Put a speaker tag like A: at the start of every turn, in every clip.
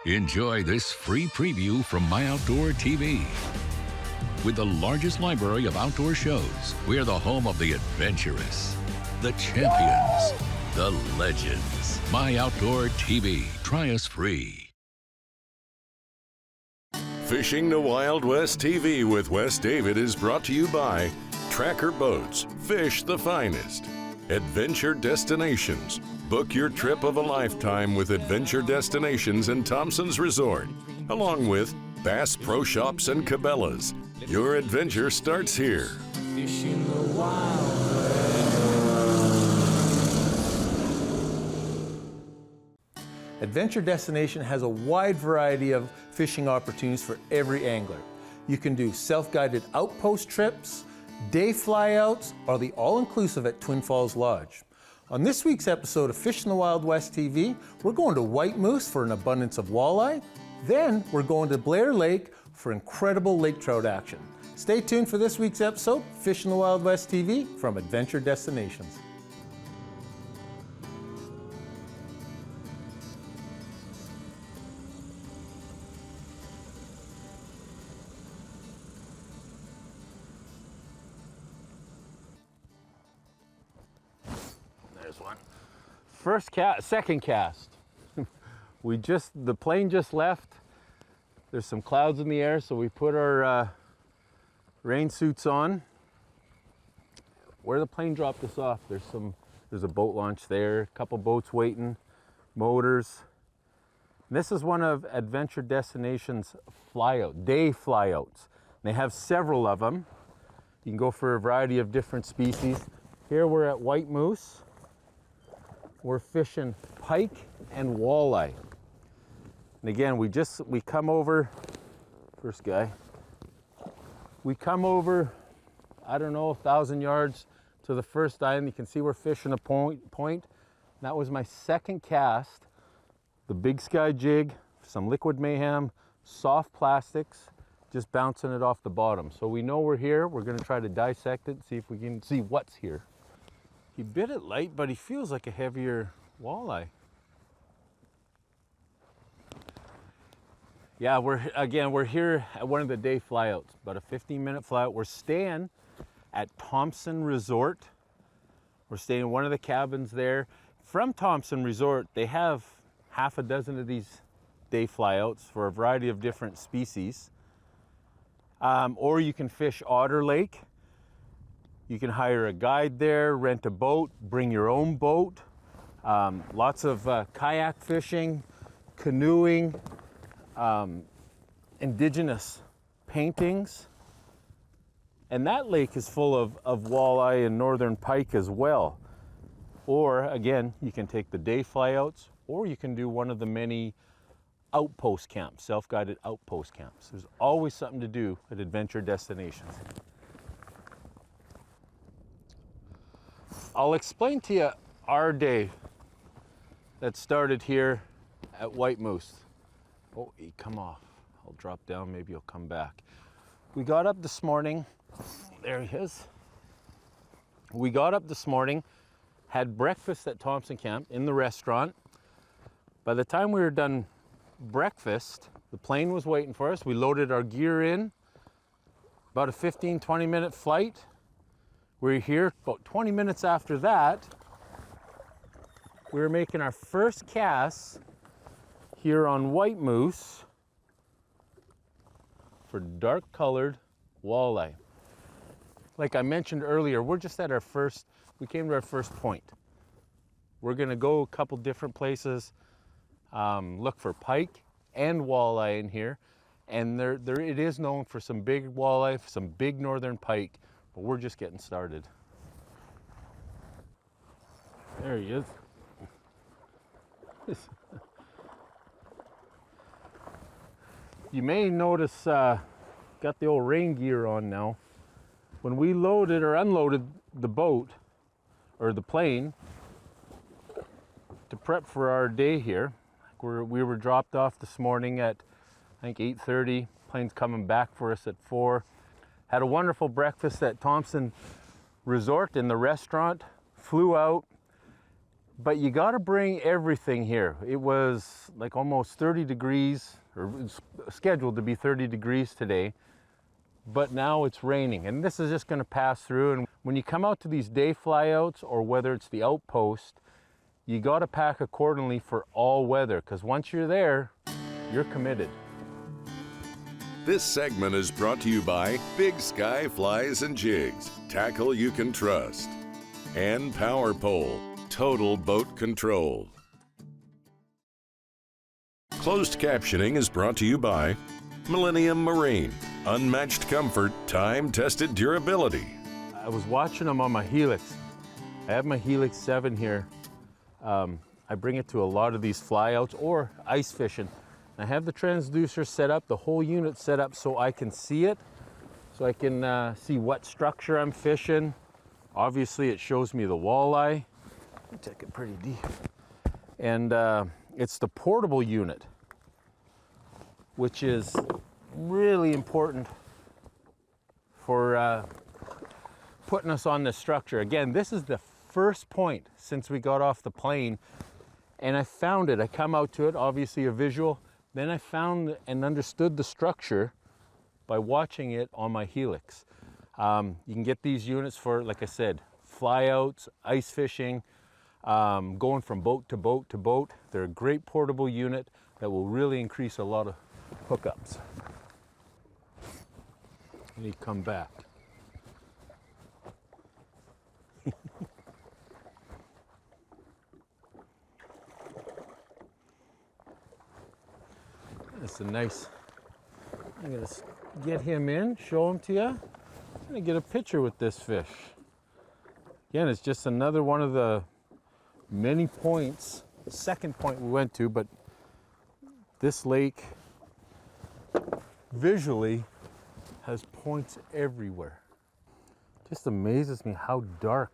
A: Enjoy this free preview from MyOutdoorTV. With the largest library of outdoor shows, we are the home of the adventurous, the champions, the legends. MyOutdoorTV. Try us free.
B: Fishing the Wild West TV with Wes David is brought to you by Tracker Boats. Fish the finest. Adventure Destinations. Book your trip of a lifetime with Adventure Destinations in Thompson's Resort, along with Bass Pro Shops and Cabela's. Your adventure starts here.
C: Fishing the Wild West.
D: Adventure Destination has a wide variety of fishing opportunities for every angler. You can do self-guided outpost trips, day flyouts, or the all-inclusive at Twin Falls Lodge. On this week's episode of Fishing the Wild West TV, we're going to White Moose for an abundance of walleye. Then we're going to Blair Lake for incredible lake trout action. Stay tuned for this week's episode, Fishing the Wild West TV from Adventure Destinations.
E: There's one. First cast, second cast. The plane just left. There's some clouds in the air, so we put our rain suits on. Where the plane dropped us off, there's a boat launch there, a couple boats waiting, motors. And this is one of Adventure Destination's day flyouts. They have several of them. You can go for a variety of different species. Here we're at White Moose. We're fishing pike and walleye. And again, we come over, first guy, we come over, I don't know, 1,000 yards to the first island. You can see we're fishing a point. That was my second cast. The Big Sky jig, some Liquid Mayhem, soft plastics, just bouncing it off the bottom. So we know we're here. We're gonna try to dissect it, see if we can see what's here. He bit it light, but he feels like a heavier walleye. Yeah, we're here at one of the day flyouts, about a 15-minute flyout. We're staying at Thompson Resort. We're staying in one of the cabins there. From Thompson Resort, they have half a dozen of these day flyouts for a variety of different species. Or you can fish Otter Lake. You can hire a guide there, rent a boat, bring your own boat. Lots of kayak fishing, canoeing, indigenous paintings. And that lake is full of walleye and northern pike as well. Or again, you can take the day flyouts, or you can do one of the many outpost camps, self-guided outpost camps. There's always something to do at Adventure Destinations. I'll explain to you our day that started here at White Moose. Oh, he come off. I'll drop down, maybe he'll come back. We got up this morning. There he is. We got up this morning, had breakfast at Thompson Camp in the restaurant. By the time we were done breakfast, the plane was waiting for us. We loaded our gear in. About a 15-20 minute flight. We're here about 20 minutes after that. We were making our first cast here on White Moose for dark colored walleye. Like I mentioned earlier, we're just at we came to our first point. We're gonna go a couple different places, look for pike and walleye in here. And it is known for some big walleye, some big northern pike, but we're just getting started. There he is. You may notice, got the old rain gear on now. When we loaded or unloaded the boat, or the plane, to prep for our day here, we were dropped off this morning at, I think, 8:30. Plane's coming back for us at 4. Had a wonderful breakfast at Thompson Resort in the restaurant, flew out, But you got to bring everything here. It was like almost 30 degrees, or it's scheduled to be 30 degrees today, but now it's raining, and this is just going to pass through. And when you come out to these day flyouts, or whether it's the outpost, you got to pack accordingly for all weather, because once you're there, you're committed.
B: This segment is brought to you by Big Sky Flies and Jigs, tackle you can trust, and Power Pole, total boat control. Closed captioning is brought to you by Millennium Marine, unmatched comfort, time-tested durability.
E: I was watching them on my Helix. I have my Helix 7 here. I bring it to a lot of these flyouts or ice fishing. I have the transducer set up, the whole unit set up so I can see it, so I can see what structure I'm fishing. Obviously it shows me the walleye. Let me take it pretty deep. And it's the portable unit, which is really important for putting us on this structure. Again, this is the first point since we got off the plane, and I found it. I come out to it, obviously a visual, then I found and understood the structure by watching it on my Helix. You can get these units for, like I said, flyouts, ice fishing, going from boat to boat to boat. They're a great portable unit that will really increase a lot of hookups. And you come back. It's a nice, I'm gonna get him in, show him to you. I'm gonna get a picture with this fish. Again, it's just another one of the many points, second point we went to, but this lake visually has points everywhere. Just amazes me how dark.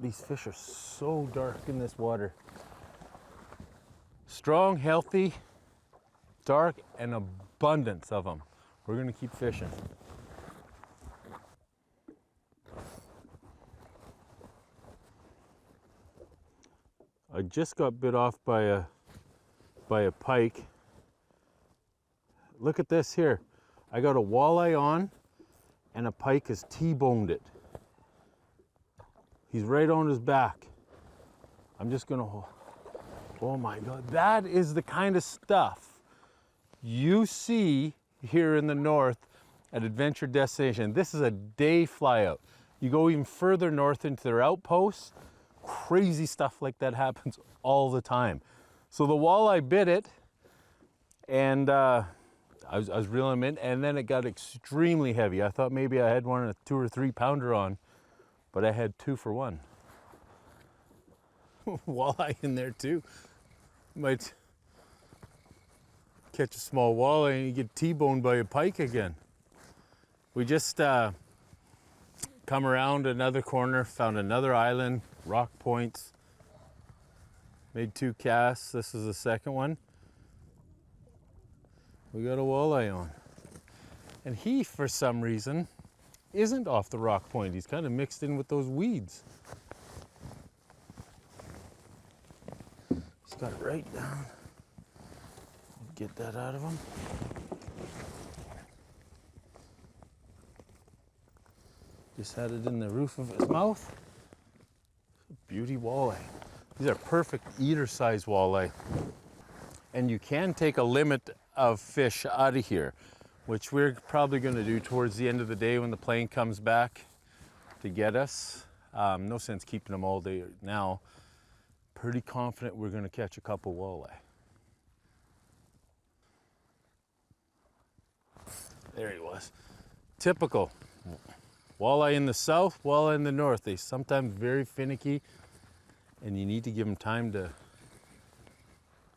E: These fish are so dark in this water. Strong, healthy, dark, and abundance of them. We're gonna keep fishing. I just got bit off by a pike. Look at this here. I got a walleye on and a pike has T-boned it. He's right on his back. I'm just gonna, oh my God, that is the kind of stuff you see here in the north at adventure destination. This is a day flyout. You go even further north into their outposts, crazy stuff like that happens all the time. So the walleye bit it, and I was reeling him in, and then it got extremely heavy. I thought maybe I had one, a 2 or 3 pounder on, but I had 2 for 1. Walleye in there too. Might catch a small walleye and you get T-boned by a pike again. We just come around another corner, found another island, rock points, made 2 casts. This is the second one. We got a walleye on. And he, for some reason, isn't off the rock point. He's kind of mixed in with those weeds. He's got it right down. Get that out of him. Just had it in the roof of his mouth. Beauty walleye. These are perfect eater size walleye. And you can take a limit of fish out of here, which we're probably going to do towards the end of the day when the plane comes back to get us. No sense keeping them all day now. Pretty confident we're going to catch a couple walleye. There he was. Typical. Walleye in the south, walleye in the north. They sometimes very finicky, and you need to give them time to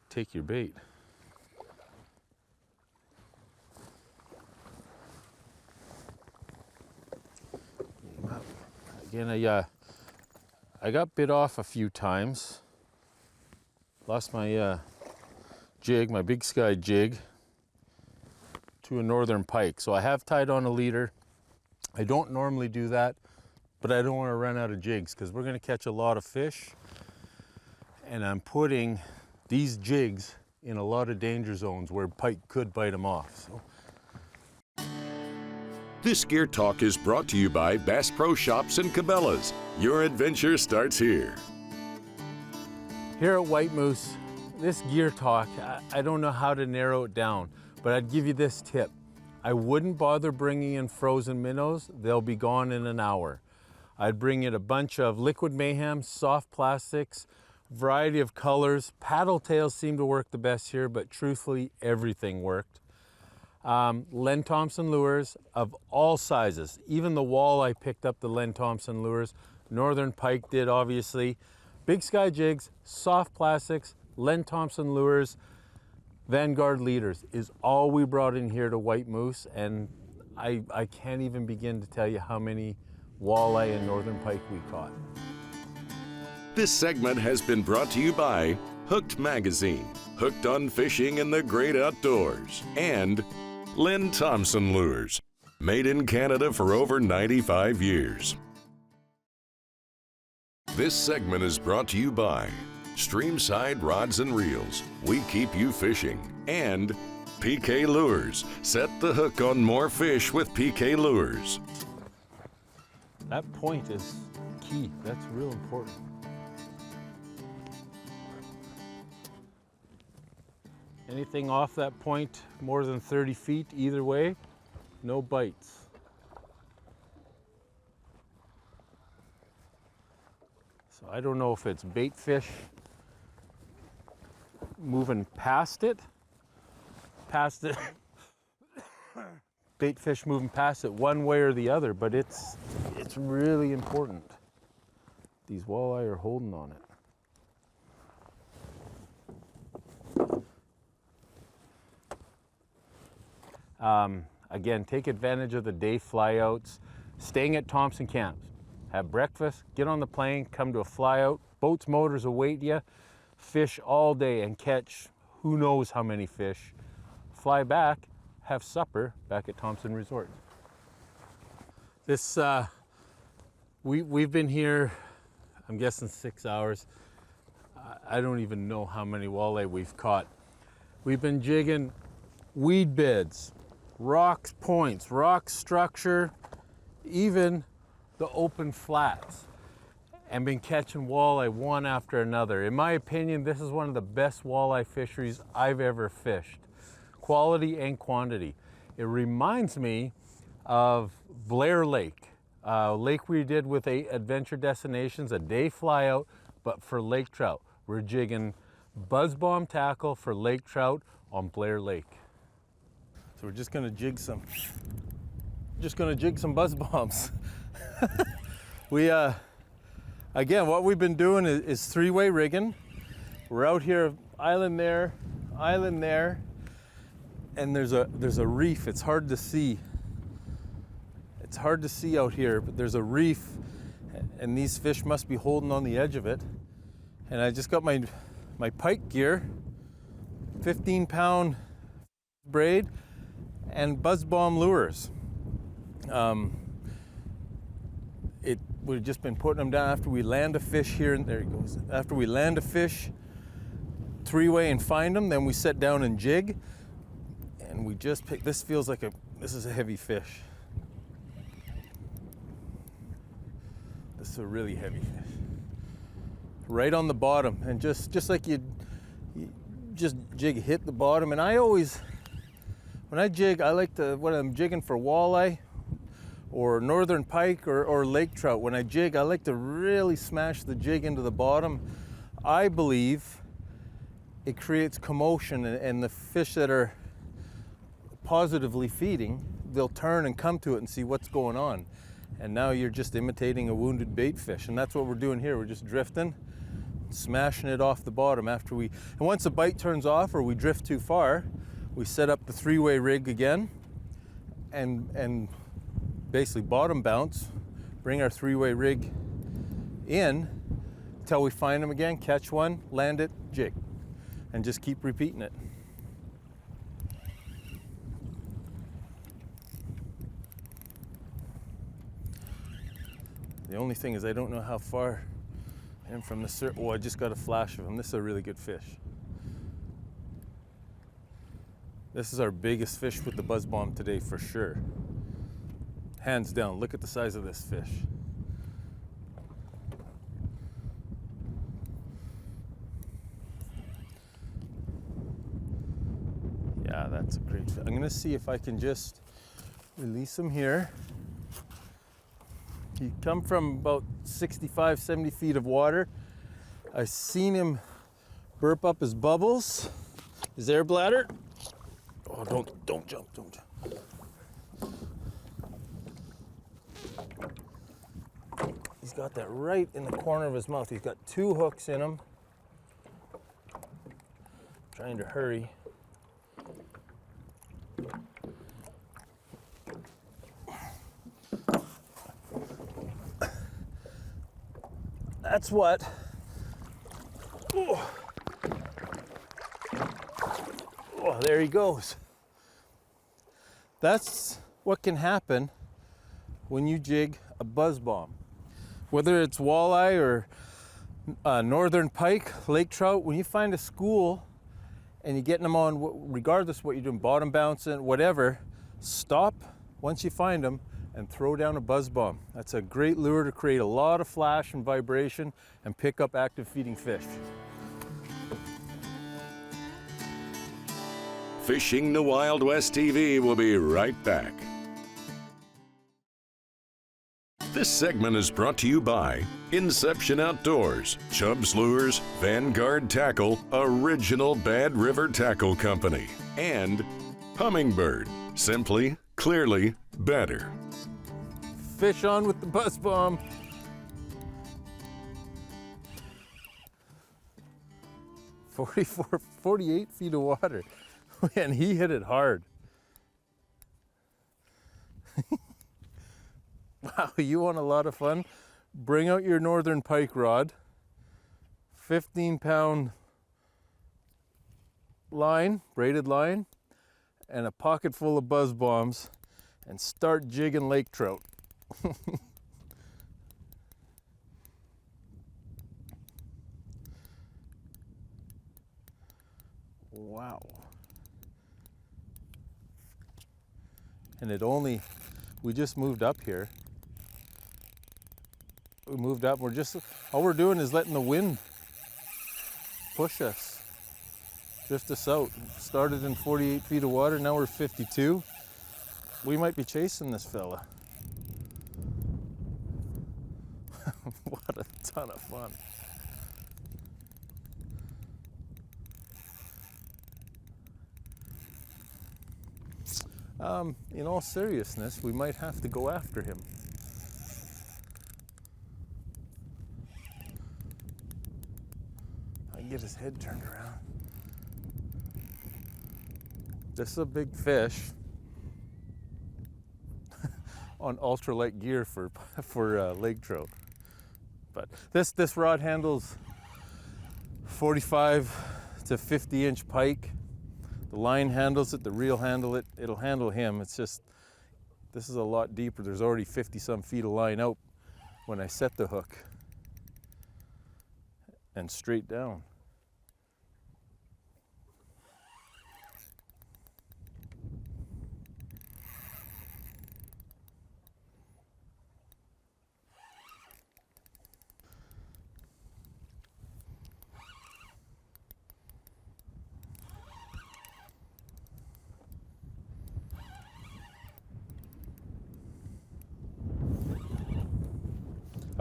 E: take your bait. Again, I got bit off a few times. Lost my jig, my Big Sky jig, to a northern pike. So I have tied on a leader. I don't normally do that, but I don't want to run out of jigs because we're going to catch a lot of fish. and I'm putting these jigs in a lot of danger zones where pike could bite them off. So.
B: This Gear Talk is brought to you by Bass Pro Shops and Cabela's. Your adventure starts here.
E: Here at White Moose, this gear talk, I don't know how to narrow it down, but I'd give you this tip. I wouldn't bother bringing in frozen minnows. They'll be gone in an hour. I'd bring in a bunch of liquid mayhem, soft plastics, variety of colors. Paddle tails seem to work the best here, but truthfully, everything worked. Len Thompson lures of all sizes. Even the walleye picked up the Len Thompson lures. Northern pike did, obviously. Big Sky jigs, soft plastics, Len Thompson lures, Vanguard leaders is all we brought in here to White Moose, and I can't even begin to tell you how many walleye and northern pike we caught.
B: This segment has been brought to you by Hooked Magazine, hooked on fishing in the great outdoors, and Len Thompson Lures, made in Canada for over 95 years. This segment is brought to you by Streamside Rods and Reels, we keep you fishing, and PK Lures, set the hook on more fish with PK Lures.
E: That point is key, that's real important. Anything off that point more than 30 feet either way, no bites. So I don't know if it's bait fish moving past it, bait fish moving past it one way or the other, but it's really important. These walleye are holding on it. Again, take advantage of the day flyouts, staying at Thompson camps. Have breakfast, get on the plane, come to a flyout, boats, motors await you, fish all day and catch who knows how many fish. Fly back, have supper back at Thompson Resort. This, we've been here, I'm guessing 6 hours. I don't even know how many walleye we've caught. We've been jigging weed beds, rock points, rock structure, even the open flats, and been catching walleye one after another. In my opinion, this is one of the best walleye fisheries I've ever fished. Quality and quantity. It reminds me of Blair Lake, lake we did with Adventure Destinations, a day flyout, but for lake trout. We're jigging buzz bomb tackle for lake trout on Blair Lake. So we're just gonna jig some buzz bombs. We again, what we've been doing is three-way rigging. We're out here, island there, and there's a reef. It's hard to see. It's hard to see out here, but there's a reef, and these fish must be holding on the edge of it. And I just got my pike gear, 15-pound braid, and buzz bomb lures. We've just been putting them down after we land a fish here, and there he goes. After we land a fish, three-way and find them, then we set down and jig, and we just pick. This feels like this is a heavy fish. This is a really heavy fish. Right on the bottom, and just like you just jig, hit the bottom. And I always, when I jig, I like to, when I'm jigging for walleye, or northern pike or lake trout, when I jig, I like to really smash the jig into the bottom. I believe it creates commotion, and the fish that are positively feeding, they'll turn and come to it and see what's going on. And now you're just imitating a wounded bait fish, and that's what we're doing here. We're just drifting, smashing it off the bottom and once the bite turns off or we drift too far, we set up the three-way rig again and basically bottom bounce, bring our three-way rig in until we find them again, catch one, land it, jig, and just keep repeating it. The only thing is I don't know how far
D: And from the oh, I just got a flash of him. This is a really good fish. This is our biggest fish with the buzz bomb today for sure. Hands down, look at the size of this fish. Yeah, that's a great fish. I'm gonna see if I can just release him here. He come from about 65, 70 feet of water. I seen him burp up his bubbles, his air bladder. Oh, don't jump, don't jump. He's got that right in the corner of his mouth. He's got 2 hooks in him. Trying to hurry. That's what. Oh. Oh, there he goes. That's what can happen when you jig a buzz bomb. Whether it's walleye or northern pike, lake trout, when you find a school and you're getting them on, regardless of what you're doing, bottom bouncing, whatever, stop once you find them and throw down a buzz bomb. That's a great lure to create a lot of flash and vibration and pick up active feeding fish.
B: Fishing the Wild West TV will be right back. This segment is brought to you by Inception Outdoors, Chubb's Lures, Vanguard Tackle, Original Bad River Tackle Company, and Hummingbird, simply, clearly, better.
D: Fish on with the buzz bomb. "44, 48 feet of water." And he hit it hard. Wow, you want a lot of fun? Bring out your northern pike rod, 15-pound line, braided line, and a pocket full of buzz bombs, and start jigging lake trout. Wow. And we just moved up here. We moved up, all we're doing is letting the wind push us, drift us out. Started in 48 feet of water, now we're 52. We might be chasing this fella. What a ton of fun. In all seriousness, we might have to go after him. I can get his head turned around. This is a big fish on ultralight gear for lake trout. But this rod handles 45 to 50-inch pike. The line handles it, the reel handle it, it'll handle him. It's just, this is a lot deeper. There's already 50-some feet of line out when I set the hook. And straight down.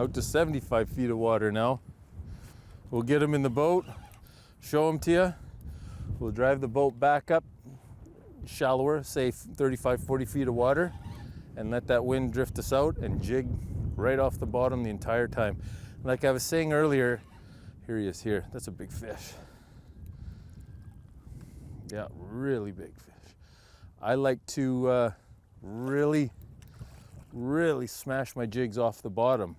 D: Out to 75 feet of water now. We'll get him in the boat, show him to you. We'll drive the boat back up shallower, say 35, 40 feet of water, and let that wind drift us out and jig right off the bottom the entire time. Like I was saying earlier, here he is here. That's a big fish. Yeah, really big fish. I like to really smash my jigs off the bottom.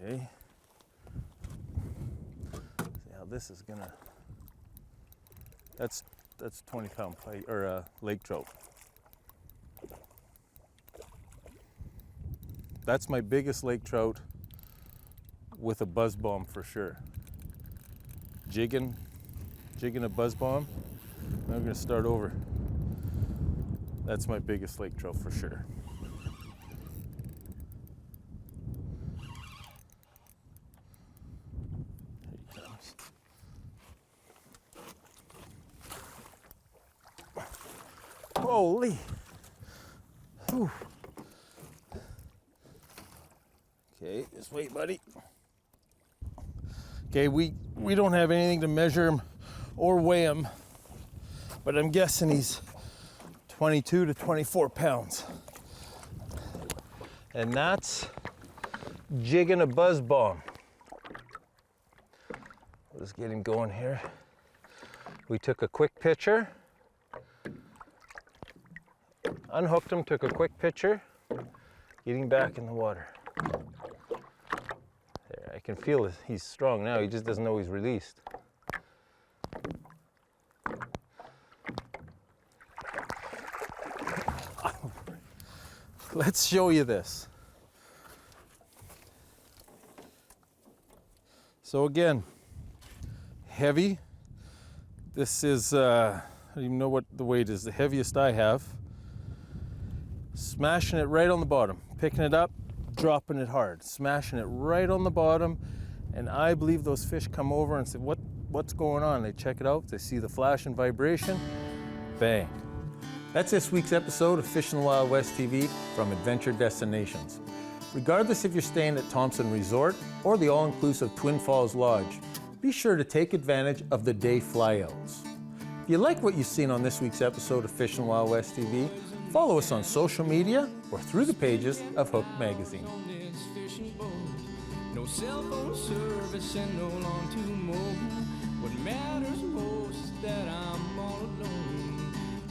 D: Okay. See how this is gonna. That's 20-pound pike or lake trout. That's my biggest lake trout with a buzz bomb for sure. Jigging a buzz bomb. Now we're gonna start over. That's my biggest lake trout for sure. Here he comes. Holy. Whew. Okay, just wait, buddy. Okay, we don't have anything to measure him or weigh him, but I'm guessing he's 22 to 24 pounds. And that's jigging a buzz bomb. Let's get him going here. We took a quick picture, unhooked him, took a quick picture, getting back in the water. There, I can feel it. He's strong now, he just doesn't know he's released. Let's show you this. So again, heavy. This is, I don't even know what the weight is, the heaviest I have. Smashing it right on the bottom, picking it up, dropping it hard, smashing it right on the bottom, and I believe those fish come over and say, what's going on? They check it out, they see the flash and vibration, bang. That's this week's episode of Fishing the Wild West TV from Adventure Destinations. Regardless if you're staying at Thompson Resort or the all-inclusive Twin Falls Lodge, be sure to take advantage of the day flyouts. If you like what you've seen on this week's episode of Fishing the Wild West TV, follow us on social media or through the pages of Hook Magazine.
C: No cell phone service and no long to move. What matters most is that I'm all alone.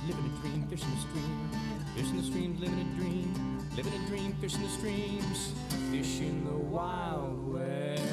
C: Living a dream, fishing the stream. Fishing the streams, living a dream. Living a dream, fishing the streams. Fishing the Wild West.